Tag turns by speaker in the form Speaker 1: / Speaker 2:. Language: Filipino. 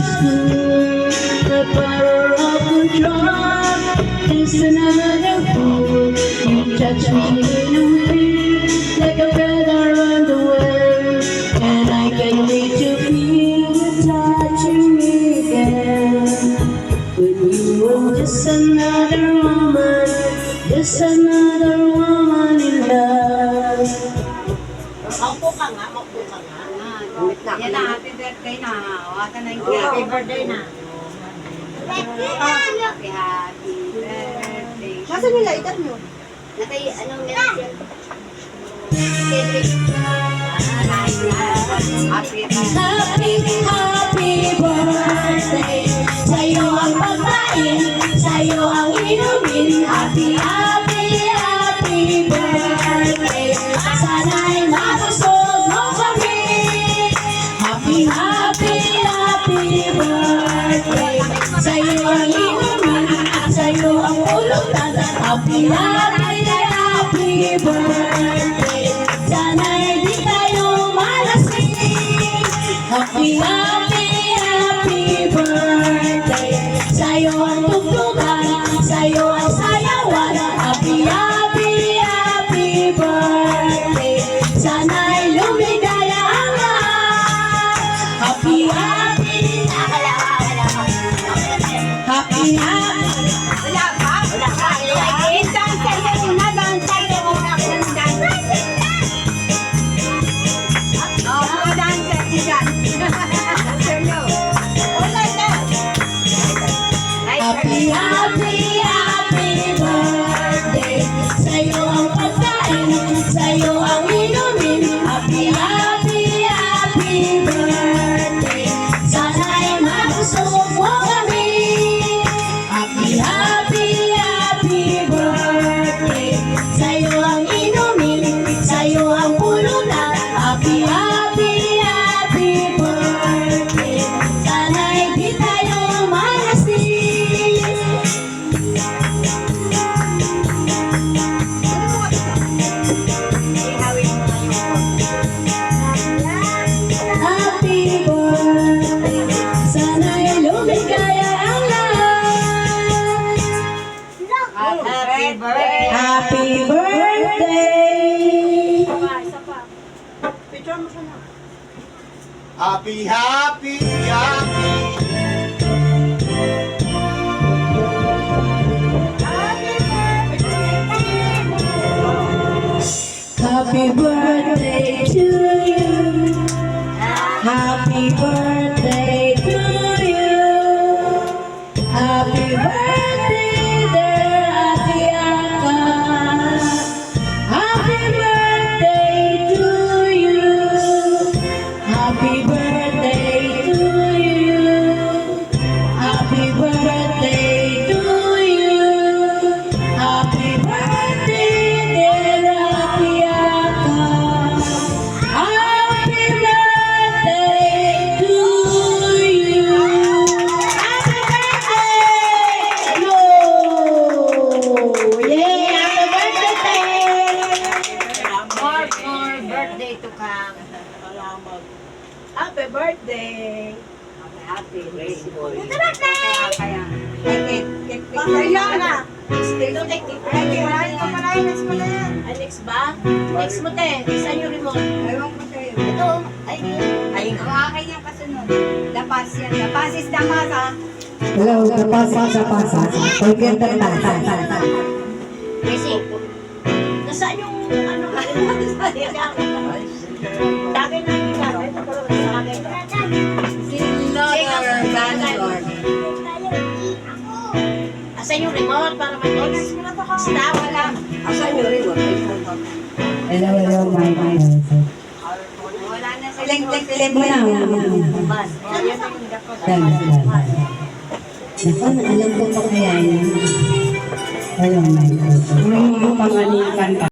Speaker 1: school. The power of control is another fool. You touch me in a way like a feather on the wind, and I can't wait to feel you touching me again. When you were just another woman, just another woman in love.
Speaker 2: Maupo ka nga.
Speaker 3: Yan na, happy birthday na. Hawakan na yung
Speaker 2: Happy birthday na.
Speaker 3: Happy birthday.
Speaker 2: Nasaan yung lighter nyo?
Speaker 3: Nakay, anong meron yan? Cedric. Happy
Speaker 1: birthday. Sa'yo ang pagkain, sa'yo ang inumin. Happy birthday. Sana'y mabusog mo kami. Happy birthday. Sa'yo ang inumin, sa'yo ang pulutan. Happy birthday. Sana'y di tayo malasing. Happy birthday. Sa'yo ang tugtugan, sa'yo ang sayawan. Happy birthday. Sana'y lumigaya ang lahat. Happy
Speaker 3: Wala pa? Wala pa. Dancer ka muna, dancer ka muna. Oo, dancer si Jan. Dancer nyo. Wala na.
Speaker 1: Happy birthday. Sa'yo ang pagkain, sa'yo ang inumin. Happy birthday. Sana'y mabusog mo kami. Happy birthday. Sa'yo ang inumin, sa'yo ang pulutan. Happy birthday. Sana'y di tayo malasing. Happy birthday. Sana'y lumigaya ang lahat.
Speaker 3: Happy birthday.
Speaker 1: Happy birthday.
Speaker 2: Picture mo siya na.
Speaker 4: Happy
Speaker 1: Happy birthday to you. Happy birthday to you. Happy birthday, dear Ate Aka. Happy birthday to you. Happy birthday to you. Happy birthday to you. Happy birthday, dear Ate Aka. Happy birthday to you. Happy birthday! Yo! Yeah! Happy birthday!
Speaker 3: More birthday to come.
Speaker 2: Happy birthday.
Speaker 3: Happy birthday.
Speaker 2: Kaya. Kaya na. Next mo na yan.
Speaker 1: Next ba? Next mo te. Saan yung remote?
Speaker 3: Ewan ko sa'yo.
Speaker 1: Ito. Ay,
Speaker 3: Ang akin yung kasunod. Dapas yan. Dapas is dapas ha.
Speaker 5: Hello, kapasa. Forget the
Speaker 1: Kasi, nasaan yung ano? Dami na yung gamit. Sa akin. Asan yung remote para mag-next? Stop. Wala.
Speaker 3: Asan yung remote?
Speaker 5: Hello, my.
Speaker 3: Wala na sila.
Speaker 5: Select mo na.
Speaker 3: Bas. Yan na yung dapat.
Speaker 5: Naku, alam ko pa kaya yun. Hello, my. May mga pangalikan pa.